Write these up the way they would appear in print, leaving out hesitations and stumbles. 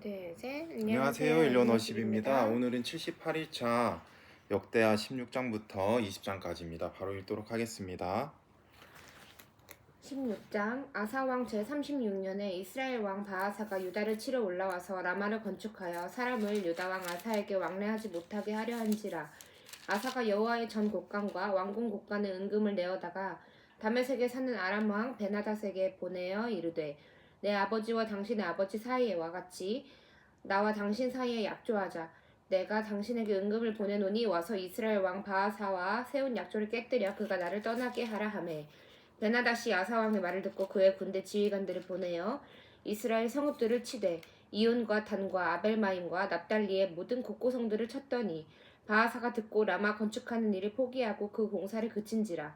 둘, 셋. 안녕하세요. 일론워십입니다. 오늘은 78일차 역대하 16장부터 20장까지입니다. 바로 읽도록 하겠습니다. 16장. 아사왕 제36년에 이스라엘 왕 바하사가 유다를 치러 올라와서 라마를 건축하여 사람을 유다왕 아사에게 왕래하지 못하게 하려 한지라. 아사가 여호와의 전 곡간과 왕궁 곡간에 은금을 내어다가 다메섹에 사는 아람 왕 베나닷에게 보내어 이르되, 내 아버지와 당신의 아버지 사이에와 같이 나와 당신 사이에 약조하자. 내가 당신에게 은금을 보내노니 와서 이스라엘 왕 바하사와 세운 약조를 깨뜨려 그가 나를 떠나게 하라 하매, 베나닷이 아사왕의 말을 듣고 그의 군대 지휘관들을 보내어 이스라엘 성읍들을 치되 이온과 단과 아벨마임과 납달리의 모든 곡고성들을 쳤더니 바하사가 듣고 라마 건축하는 일을 포기하고 그 공사를 그친지라.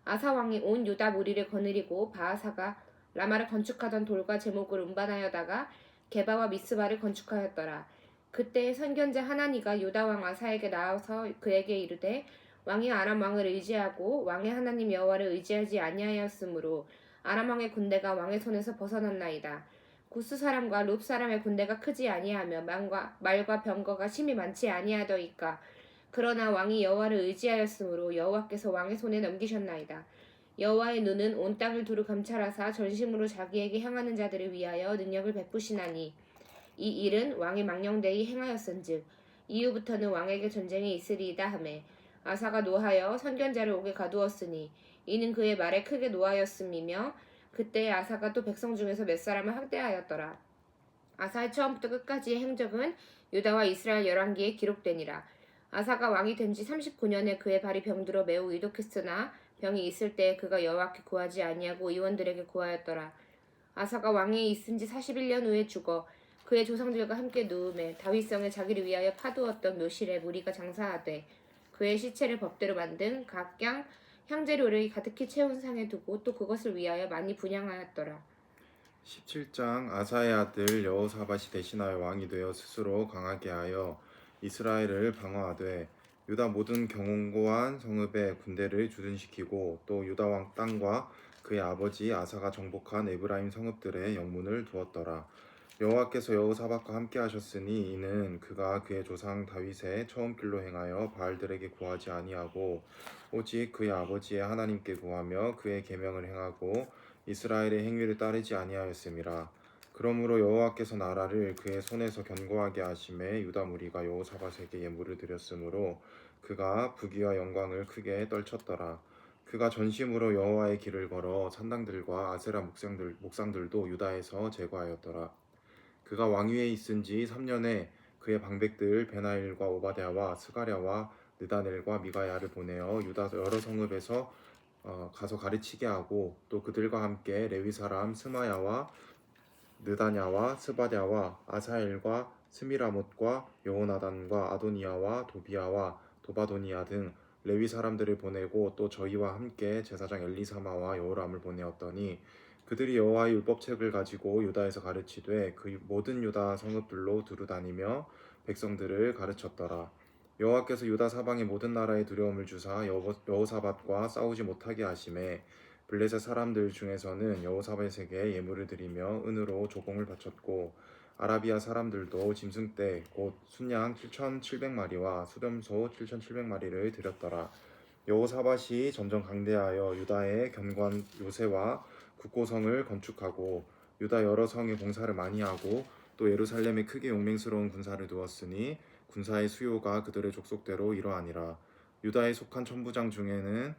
아사왕이 온 유다 무리를 거느리고 바하사가 라마를 건축하던 돌과 제목을 운반하여다가 게바와 미스바를 건축하였더라. 그때 선견자 하나니가 유다 왕 아사에게 나와서 그에게 이르되, 왕이 아람 왕을 의지하고 왕의 하나님 여호와를 의지하지 아니하였으므로 아람 왕의 군대가 왕의 손에서 벗어났나이다. 구스 사람과 룹 사람의 군대가 크지 아니하며 말과 병거가 심히 많지 아니하더이까. 그러나 왕이 여호와를 의지하였으므로 여호와께서 왕의 손에 넘기셨나이다. 여호와의 눈은 온 땅을 두루 감찰하사 전심으로 자기에게 향하는 자들을 위하여 능력을 베푸시나니, 이 일은 왕이 망령되이 행하였은즉 이후부터는 왕에게 전쟁이 있으리이다 하매, 아사가 노하여 선견자를 옥에 가두었으니 이는 그의 말에 크게 노하였음이며, 그때 아사가 또 백성 중에서 몇 사람을 학대하였더라. 아사의 처음부터 끝까지의 행적은 유다와 이스라엘 열왕기에 기록되니라. 아사가 왕이 된 지 39년에 그의 발이 병들어 매우 위독했으나 병이 있을 때에 그가 여호와께 구하지 아니하고 의원들에게 구하였더라. 아사가 왕이 있은 지 41년 후에 죽어 그의 조상들과 함께 누움에 다윗성에 자기를 위하여 파두었던 묘실에 무리가 장사하되, 그의 시체를 법대로 만든 각양 향재료를 가득히 채운 상에 두고 또 그것을 위하여 많이 분향하였더라. 17장. 아사의 아들 여호사밧이 대신하여 왕이 되어 스스로 강하게 하여 이스라엘을 방어하되 유다 모든 견고한 성읍에 군대를 주둔시키고 또 유다 왕 땅과 그의 아버지 아사가 정복한 에브라임 성읍들의 영문을 두었더라. 여호와께서 여호사밧과 함께 하셨으니 이는 그가 그의 조상 다윗의 처음 길로 행하여 바알들에게 구하지 아니하고 오직 그의 아버지의 하나님께 구하며 그의 계명을 행하고 이스라엘의 행위를 따르지 아니하였음이라. 그러므로 여호와께서 나라를 그의 손에서 견고하게 하심에 유다 무리가 여호사밧에게 예물을 드렸으므로 그가 부귀와 영광을 크게 떨쳤더라. 그가 전심으로 여호와의 길을 걸어 산당들과 아세라 목상들도 유다에서 제거하였더라. 그가 왕위에 있은 지 3년에 그의 방백들 베나일과 오바댜와 스가랴와 느다넬과 미가야를 보내어 유다 여러 성읍에서 가서 가르치게 하고 또 그들과 함께 레위 사람 스마야와 느다냐와 스바랴와 아사엘과 스미라못과 여호나단과 아도니아와 도비아와 도바도니아 등 레위 사람들을 보내고 또 저희와 함께 제사장 엘리사마와 여호람을 보내었더니 그들이 여호와의 율법책을 가지고 유다에서 가르치되 그 모든 유다 성읍들로 두루 다니며 백성들을 가르쳤더라. 여호와께서 유다 사방의 모든 나라에 두려움을 주사 여호사밧과 싸우지 못하게 하심에 블레셋 사람들 중에서는 여호사밧에게 예물을 드리며 은으로 조공을 바쳤고 아라비아 사람들도 짐승떼 곧 순양 7,700마리와 수렴소 7,700마리를 드렸더라. 여호사밧이 점점 강대하여 유다의 견고한 요새와 국고성을 건축하고 유다 여러 성에 공사를 많이 하고 또 예루살렘에 크게 용맹스러운 군사를 두었으니 군사의 수요가 그들의 족속대로 이러하니라. 유다에 속한 천부장 중에는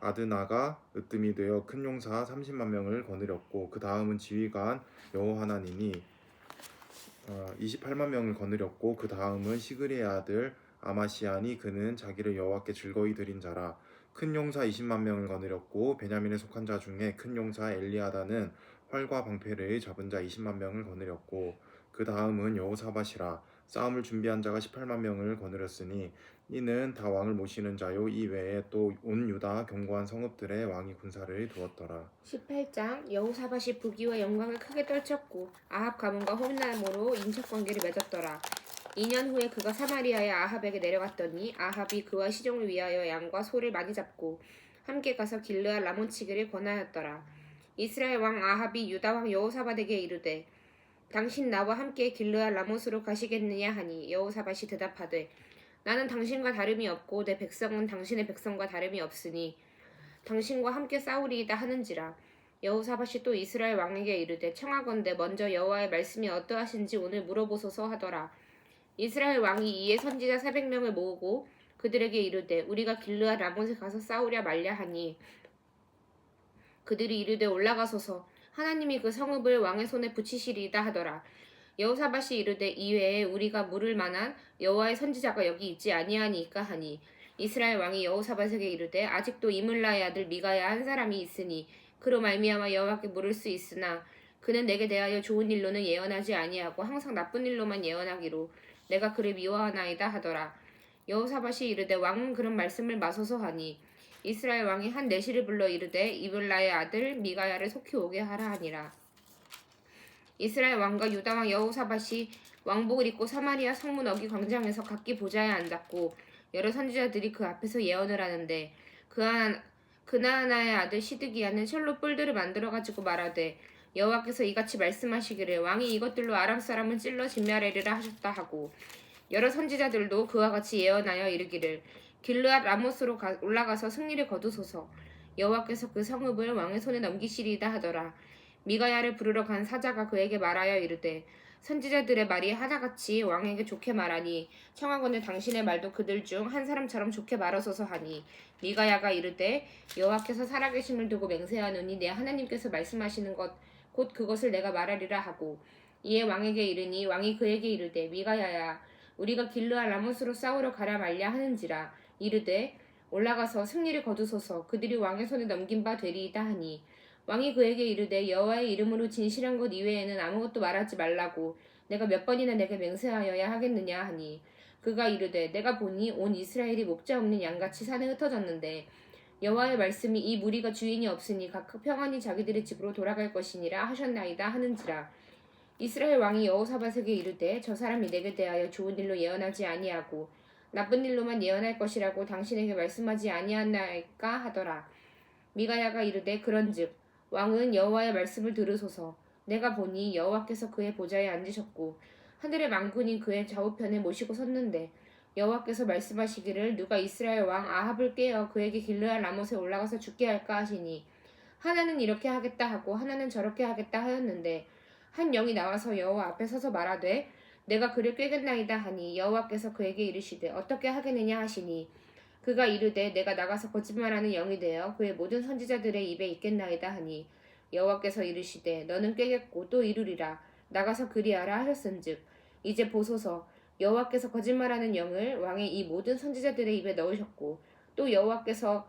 아드나가 으뜸이 되어 큰 용사 30만 명을 거느렸고 그 다음은 지휘관 여호하나님이 28만 명을 거느렸고 그 다음은 시그리의 아들 아마시아니 그는 자기를 여호와께 즐거이 드린 자라. 큰 용사 20만 명을 거느렸고 베냐민에 속한 자 중에 큰 용사 엘리아다는 활과 방패를 잡은 자 20만 명을 거느렸고 그 다음은 여호사밧이라. 싸움을 준비한 자가 18만 명을 거느렸으니 이는 다 왕을 모시는 자요 이 외에 또 온 유다 견고한 성읍들의 왕이 군사를 두었더라. 18장. 여호사밧이 부귀와 영광을 크게 떨쳤고 아합 가문과 혼남으로 인척관계를 맺었더라. 2년 후에 그가 사마리아의 아합에게 내려갔더니 아합이 그와 시종을 위하여 양과 소를 많이 잡고 함께 가서 길르앗 라몬 치기를 권하였더라. 이스라엘 왕 아합이 유다 왕 여호사밧에게 이르되, 당신 나와 함께 길르앗 라못으로 가시겠느냐 하니 여호사밧이 대답하되 나는 당신과 다름이 없고 내 백성은 당신의 백성과 다름이 없으니 당신과 함께 싸우리이다 하는지라. 여호사밧이 또 이스라엘 왕에게 이르되 청하건대 먼저 여호와의 말씀이 어떠하신지 오늘 물어보소서 하더라. 이스라엘 왕이 이에 선지자 400명을 모으고 그들에게 이르되 우리가 길르앗 라못에 가서 싸우랴 말랴 하니 그들이 이르되 올라가소서 하나님이 그 성읍을 왕의 손에 붙이시리이다 하더라. 여호사밧이 이르되 이외에 우리가 물을 만한 여호와의 선지자가 여기 있지 아니하니까 하니 이스라엘 왕이 여호사밧에게 이르되 아직도 이물라의 아들 미가야 한 사람이 있으니 그로 말미암아 여호와께 물을 수 있으나 그는 내게 대하여 좋은 일로는 예언하지 아니하고 항상 나쁜 일로만 예언하기로 내가 그를 미워하나이다 하더라. 여호사밧이 이르되 왕은 그런 말씀을 마소서 하니 이스라엘 왕이 한 내시를 불러 이르되 이블라의 아들 미가야를 속히 오게 하라 하니라. 이스라엘 왕과 유다 왕 여호사밧이 왕복을 입고 사마리아 성문 어기 광장에서 각기 보좌에 앉았고 여러 선지자들이 그 앞에서 예언을 하는데 그나아나의 아들 시드기야는 셜로 뿔들을 만들어 가지고 말하되 여호와께서 이같이 말씀하시기를 왕이 이것들로 아람 사람을 찔러 진멸하리라 하셨다 하고 여러 선지자들도 그와 같이 예언하여 이르기를 길르앗 라못으로 올라가서 승리를 거두소서 여호와께서 그 성읍을 왕의 손에 넘기시리이다 하더라. 미가야를 부르러 간 사자가 그에게 말하여 이르되 선지자들의 말이 하나같이 왕에게 좋게 말하니 청하건대 당신의 말도 그들 중 한 사람처럼 좋게 말하소서 하니 미가야가 이르되 여호와께서 살아계심을 두고 맹세하노니 내 하나님께서 말씀하시는 것 곧 그것을 내가 말하리라 하고 이에 왕에게 이르니 왕이 그에게 이르되 미가야야 우리가 길르앗 라못으로 싸우러 가랴 말랴 하는지라. 이르되 올라가서 승리를 거두소서 그들이 왕의 손에 넘긴 바 되리이다 하니 왕이 그에게 이르되 여호와의 이름으로 진실한 것 이외에는 아무것도 말하지 말라고 내가 몇 번이나 내게 맹세하여야 하겠느냐 하니 그가 이르되 내가 보니 온 이스라엘이 목자 없는 양같이 산에 흩어졌는데 여호와의 말씀이 이 무리가 주인이 없으니 각각 평안히 자기들의 집으로 돌아갈 것이니라 하셨나이다 하는지라. 이스라엘 왕이 여호사밧에게 이르되 저 사람이 내게 대하여 좋은 일로 예언하지 아니하고 나쁜 일로만 예언할 것이라고 당신에게 말씀하지 아니하나이까 하더라. 미가야가 이르되 그런즉 왕은 여호와의 말씀을 들으소서. 내가 보니 여호와께서 그의 보좌에 앉으셨고 하늘의 만군이 그의 좌우편에 모시고 섰는데 여호와께서 말씀하시기를 누가 이스라엘 왕 아합을 깨어 그에게 길르앗 라못에 올라가서 죽게 할까 하시니 하나는 이렇게 하겠다 하고 하나는 저렇게 하겠다 하였는데 한 영이 나와서 여호와 앞에 서서 말하되 내가 그를 꾀겠나이다 하니 여호와께서 그에게 이르시되 어떻게 하겠느냐 하시니 그가 이르되 내가 나가서 거짓말하는 영이 되어 그의 모든 선지자들의 입에 있겠나이다 하니 여호와께서 이르시되 너는 꾀겠고 또 이루리라 나가서 그리하라 하셨은즉 이제 보소서 여호와께서 거짓말하는 영을 왕의 이 모든 선지자들의 입에 넣으셨고 또 여호와께서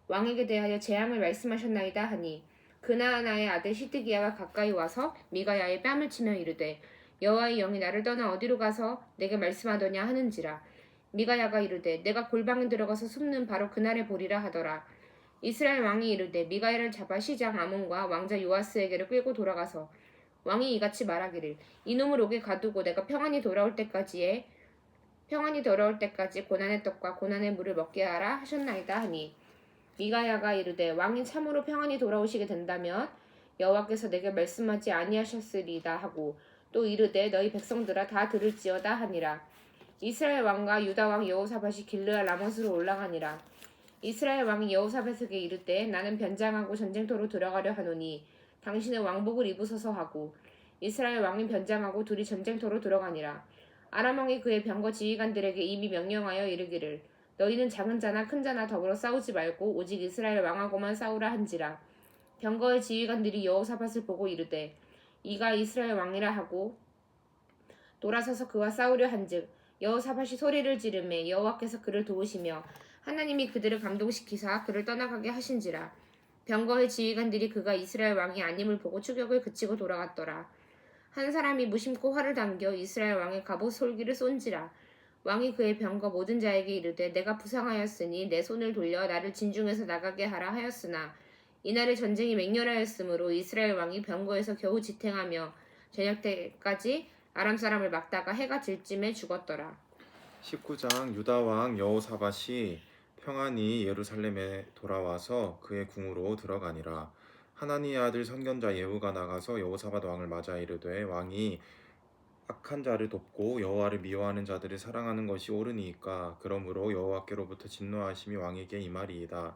왕에게 대하여 재앙을 말씀하셨나이다 하니 그나아나의 아들 시드기야가 가까이 와서 미가야의 뺨을 치며 이르되 여호와의 영이 나를 떠나 어디로 가서 내게 말씀하더냐 하는지라. 미가야가 이르되 내가 골방에 들어가서 숨는 바로 그날에 보리라 하더라. 이스라엘 왕이 이르되 미가야를 잡아 시장 아몬과 왕자 요아스에게로 끌고 돌아가서 왕이 이같이 말하기를 이놈을 옥에 가두고 내가 평안히 돌아올 때까지 고난의 떡과 고난의 물을 먹게 하라 하셨나이다 하니 미가야가 이르되 왕이 참으로 평안히 돌아오시게 된다면 여호와께서 내게 말씀하지 아니하셨으리이다 하고 또 이르되 너희 백성들아 다 들을지어다 하니라. 이스라엘 왕과 유다 왕 여호사밧이 길르앗 라못으로 올라가니라. 이스라엘 왕이 여호사밧에게 이르되 나는 변장하고 전쟁터로 들어가려 하노니 당신은 왕복을 입으소서 하고 이스라엘 왕이 변장하고 둘이 전쟁터로 들어가니라. 아람 왕이 그의 병거 지휘관들에게 이미 명령하여 이르기를 너희는 작은 자나 큰 자나 더불어 싸우지 말고 오직 이스라엘 왕하고만 싸우라 한지라. 병거의 지휘관들이 여호사밧을 보고 이르되 이가 이스라엘 왕이라 하고 돌아서서 그와 싸우려 한즉 여호사밧이 소리를 지르매 여호와께서 그를 도우시며 하나님이 그들을 감동시키사 그를 떠나가게 하신지라. 병거의 지휘관들이 그가 이스라엘 왕이 아님을 보고 추격을 그치고 돌아갔더라. 한 사람이 무심코 활을 당겨 이스라엘 왕의 갑옷 솔기를 쏜지라. 왕이 그의 병거 모든 자에게 이르되 내가 부상하였으니 내 손을 돌려 나를 진중에서 나가게 하라 하였으나 이날에 전쟁이 맹렬하였으므로 이스라엘 왕이 병거에서 겨우 지탱하며 저녁 때까지 아람 사람을 막다가 해가 질 쯤에 죽었더라. 19장 유다 왕 여호사밧이 평안히 예루살렘에 돌아와서 그의 궁으로 들어가니라. 하나니의 아들 선견자 예후가 나가서 여호사밧 왕을 맞아 이르되 왕이 악한 자를 돕고 여호와를 미워하는 자들을 사랑하는 것이 옳으니까 그러므로 여호와께로부터 진노하심이 왕에게 임하리이다.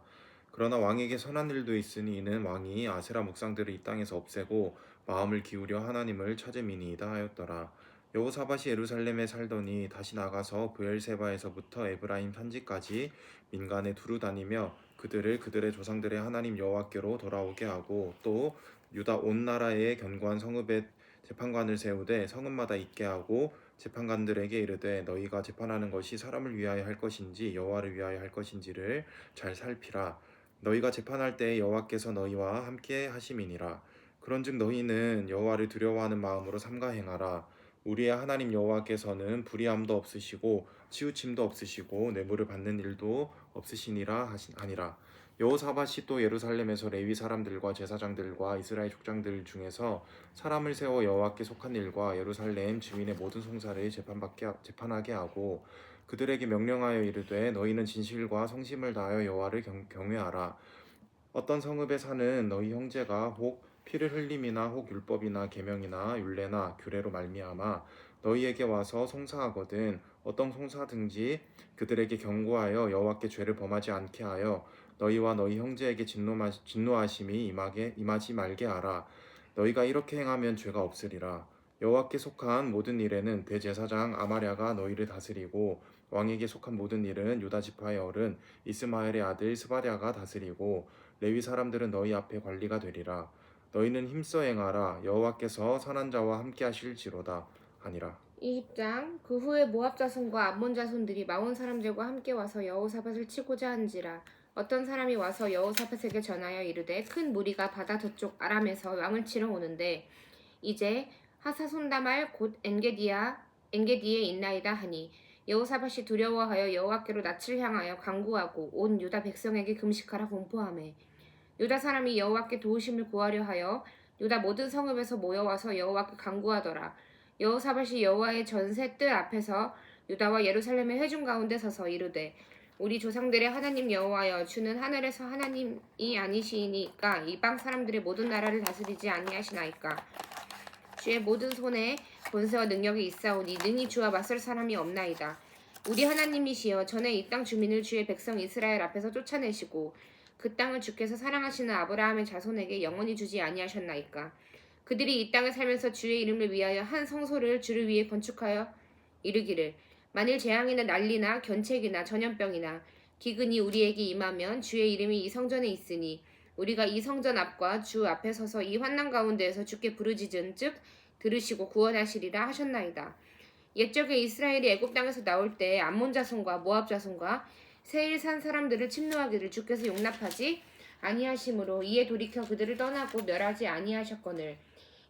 그러나 왕에게 선한 일도 있으니 이는 왕이 아세라 묵상들을 이 땅에서 없애고 마음을 기울여 하나님을 찾음이니이다 하였더라. 여호사밧이 예루살렘에 살더니 다시 나가서 브엘세바에서부터 에브라임 산지까지 민간에 두루 다니며 그들을 그들의 조상들의 하나님 여호와께로 돌아오게 하고 또 유다 온 나라의 견고한 성읍에 재판관을 세우되 성읍마다 있게 하고 재판관들에게 이르되 너희가 재판하는 것이 사람을 위하여 할 것인지 여호와를 위하여 할 것인지를 잘 살피라. 너희가 재판할 때에 여호와께서 너희와 함께 하심이니라. 그런즉 너희는 여호와를 두려워하는 마음으로 삼가 행하라. 우리의 하나님 여호와께서는 불의함도 없으시고 치우침도 없으시고 뇌물을 받는 일도 없으시니라 하니라. 여호사밧이 또 예루살렘에서 레위 사람들과 제사장들과 이스라엘 족장들 중에서 사람을 세워 여호와께 속한 일과 예루살렘 주민의 모든 송사를 재판하게 하고 그들에게 명령하여 이르되 너희는 진실과 성심을 다하여 여호와를 경외하라. 어떤 성읍에 사는 너희 형제가 혹 피를 흘림이나 혹 율법이나 계명이나 율례나 규례로 말미암아 너희에게 와서 송사하거든 어떤 송사든지 그들에게 경고하여 여호와께 죄를 범하지 않게 하여 너희와 너희 형제에게 진노하심이 임하지 말게 하라. 너희가 이렇게 행하면 죄가 없으리라. 여호와께 속한 모든 일에는 대제사장 아마랴가 너희를 다스리고 왕에게 속한 모든 일은 유다 지파의 어른 이스마엘의 아들 스바랴가 다스리고 레위 사람들은 너희 앞에 관리가 되리라. 너희는 힘써 행하라. 여호와께서 선한 자와 함께 하실지로다 하니라. 20장. 그 후에 모압 자손과 암몬 자손들이 마온 사람들과 함께 와서 여호사밧을 치고자 한지라. 어떤 사람이 와서 여호사밧에게 전하여 이르되 큰 무리가 바다 저쪽 아람에서 왕을 치러 오는데 이제 하사손다말 곧 엔게디에 있나이다 하니 여호사밧이 두려워하여 여호와께로 낯을 향하여 간구하고 온 유다 백성에게 금식하라 공포하매 유다 사람이 여호와께 도우심을 구하려 하여 유다 모든 성읍에서 모여와서 여호와께 간구하더라. 여호사밧이 여호와의 전세 뜰 앞에서 유다와 예루살렘의 회중 가운데 서서 이르되 우리 조상들의 하나님 여호와여 주는 하늘에서 하나님이 아니시니까 이방 사람들의 모든 나라를 다스리지 아니하시나이까. 주의 모든 손에 권세와 능력이 있사오니 능히 주와 맞설 사람이 없나이다. 우리 하나님이시여 전에 이 땅 주민을 주의 백성 이스라엘 앞에서 쫓아내시고 그 땅을 주께서 사랑하시는 아브라함의 자손에게 영원히 주지 아니하셨나이까. 그들이 이 땅에 살면서 주의 이름을 위하여 한 성소를 주를 위해 건축하여 이르기를 만일 재앙이나 난리나 견책이나 전염병이나 기근이 우리에게 임하면 주의 이름이 이 성전에 있으니 우리가 이 성전 앞과 주 앞에 서서 이 환난 가운데에서 주께 부르짖은즉 들으시고 구원하시리라 하셨나이다. 옛적에 이스라엘이 애굽 땅에서 나올 때 암몬 자손과 모압 자손과 세일 산 사람들을 침노하기를 주께서 용납하지 아니하심으로 이에 돌이켜 그들을 떠나고 멸하지 아니하셨거늘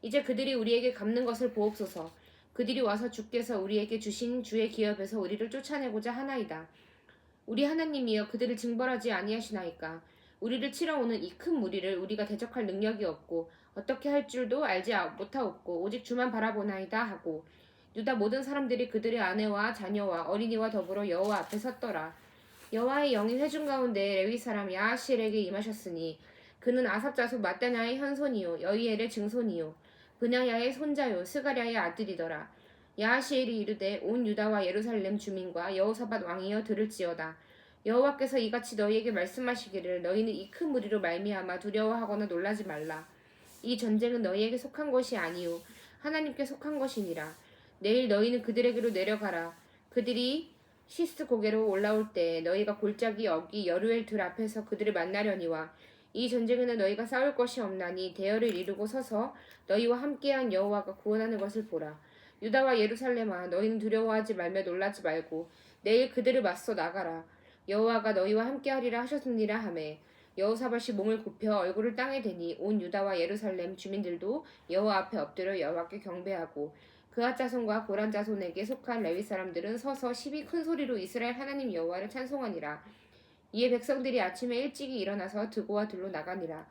이제 그들이 우리에게 갚는 것을 보옵소서. 그들이 와서 주께서 우리에게 주신 주의 기업에서 우리를 쫓아내고자 하나이다. 우리 하나님이여 그들을 징벌하지 아니하시나이까. 우리를 치러 오는 이 큰 무리를 우리가 대적할 능력이 없고 어떻게 할 줄도 알지 못하옵고 오직 주만 바라보나이다 하고 유다 모든 사람들이 그들의 아내와 자녀와 어린이와 더불어 여호와 앞에 섰더라. 여호와의 영이 회중 가운데 레위 사람 야하시엘에게 임하셨으니 그는 아삽 자손 마따냐의 현손이요 여이엘의 증손이요 브냐야의 손자요 스가랴의 아들이더라. 야하시엘이 이르되 온 유다와 예루살렘 주민과 여호사밧 왕이여 들을지어다. 여호와께서 이같이 너희에게 말씀하시기를 너희는 이 큰 무리로 말미암아 두려워하거나 놀라지 말라. 이 전쟁은 너희에게 속한 것이 아니요 하나님께 속한 것이니라. 내일 너희는 그들에게로 내려가라. 그들이 시스 고개로 올라올 때 너희가 골짜기 어기 여루엘 들 앞에서 그들을 만나려니와 이 전쟁에는 너희가 싸울 것이 없나니 대열을 이루고 서서 너희와 함께한 여호와가 구원하는 것을 보라. 유다와 예루살렘아 너희는 두려워하지 말며 놀라지 말고 내일 그들을 맞서 나가라. 여호와가 너희와 함께하리라 하셨느니라 하매 여호사밧이 몸을 굽혀 얼굴을 땅에 대니 온 유다와 예루살렘 주민들도 여호와 앞에 엎드려 여호와께 경배하고 그앗 자손과 고란 자손에게 속한 레위 사람들은 서서 시비 큰 소리로 이스라엘 하나님 여호와를 찬송하니라. 이에 백성들이 아침에 일찍이 일어나서 드고와 들로 나가니라.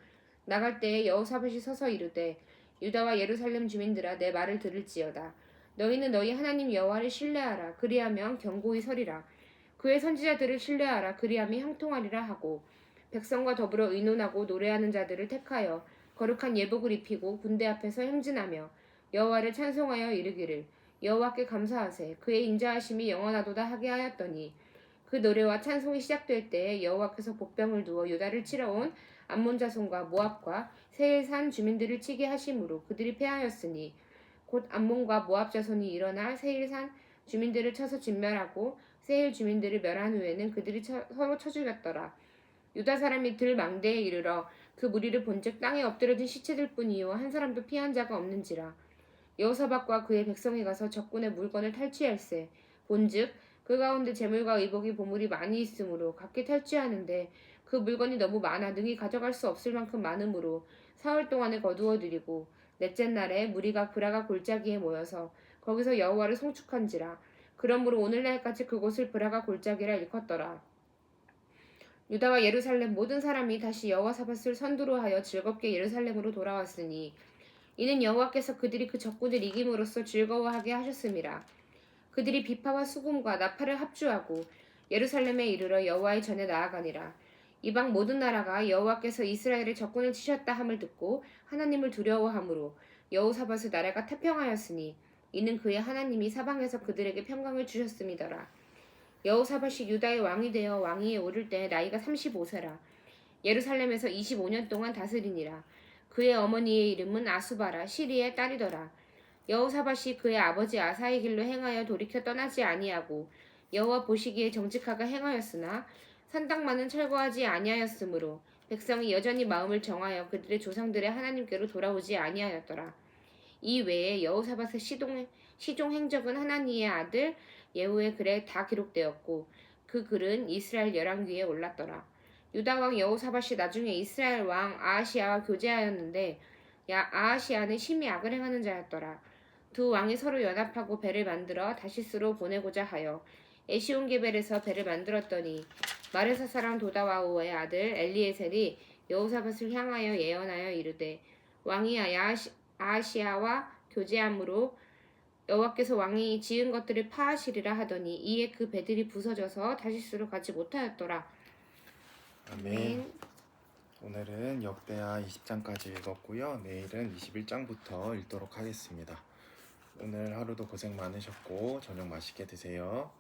나갈 때에 여호사밧이 서서 이르되 유다와 예루살렘 주민들아 내 말을 들을지어다. 너희는 너희 하나님 여호와를 신뢰하라. 그리하면 견고히 서리라. 그의 선지자들을 신뢰하라. 그리하면 형통하리라 하고 백성과 더불어 의논하고 노래하는 자들을 택하여 거룩한 예복을 입히고 군대 앞에서 행진하며 여호와를 찬송하여 이르기를 여호와께 감사하세 그의 인자하심이 영원하도다 하게 하였더니 그 노래와 찬송이 시작될 때에 여호와께서 복병을 두어 유다를 치러 온 암몬 자손과 모압과 세일산 주민들을 치게 하심으로 그들이 패하였으니 곧 암몬과 모압 자손이 일어나 세일산 주민들을 쳐서 진멸하고 세일 주민들을 멸한 후에는 그들이 서로 쳐 죽였더라. 유다 사람이 들 망대에 이르러 그 무리를 본즉 땅에 엎드려진 시체들 뿐이요 한 사람도 피한 자가 없는지라. 여호사밧과 그의 백성이 가서 적군의 물건을 탈취할세. 본즉 그 가운데 재물과 의복이 보물이 많이 있으므로 각기 탈취하는데 그 물건이 너무 많아 능히 가져갈 수 없을 만큼 많으므로 사흘 동안에 거두어들이고 넷째 날에 무리가 브라가 골짜기에 모여서 거기서 여호와를 송축한지라. 그러므로 오늘날까지 그곳을 브라가 골짜기라 일컫더라. 유다와 예루살렘 모든 사람이 다시 여호와사밧을 선두로 하여 즐겁게 예루살렘으로 돌아왔으니 이는 여호와께서 그들이 그 적군을 이김으로써 즐거워하게 하셨음이라. 그들이 비파와 수금과 나팔을 합주하고 예루살렘에 이르러 여호와의 전에 나아가니라. 이방 모든 나라가 여호와께서 이스라엘의 적군을 치셨다 함을 듣고 하나님을 두려워하므로 여호사밧의 나라가 태평하였으니 이는 그의 하나님이 사방에서 그들에게 평강을 주셨음이더라. 여호사밧이 유다의 왕이 되어 왕위에 오를 때 나이가 35세라. 예루살렘에서 25년 동안 다스리니라. 그의 어머니의 이름은 아수바라 시리의 딸이더라. 여호사밧이 그의 아버지 아사의 길로 행하여 돌이켜 떠나지 아니하고 여호와 보시기에 정직하게 행하였으나 산당만은 철거하지 아니하였으므로 백성이 여전히 마음을 정하여 그들의 조상들의 하나님께로 돌아오지 아니하였더라. 이 외에 여호사밧의 시종 행적은 하나니의 아들 예후의 글에 다 기록되었고 그 글은 이스라엘 열왕기에 올랐더라. 유다 왕 여호사밧이 나중에 이스라엘 왕 아하시아와 교제하였는데 아하시아는 심히 악을 행하는 자였더라. 두 왕이 서로 연합하고 배를 만들어 다시스로 보내고자 하여 에시온게벨에서 배를 만들었더니 마레사 사람 도다와오의 아들 엘리에셀이 여호사밧을 향하여 예언하여 이르되 왕이 아하시아와 교제함으로 여호와께서 왕이 지은 것들을 파하시리라 하더니 이에 그 배들이 부서져서 다시스로 가지 못하였더라. 아멘. 오늘은 역대하 20장까지 읽었고요. 내일은 21장부터 읽도록 하겠습니다. 오늘 하루도 고생 많으셨고 저녁 맛있게 드세요.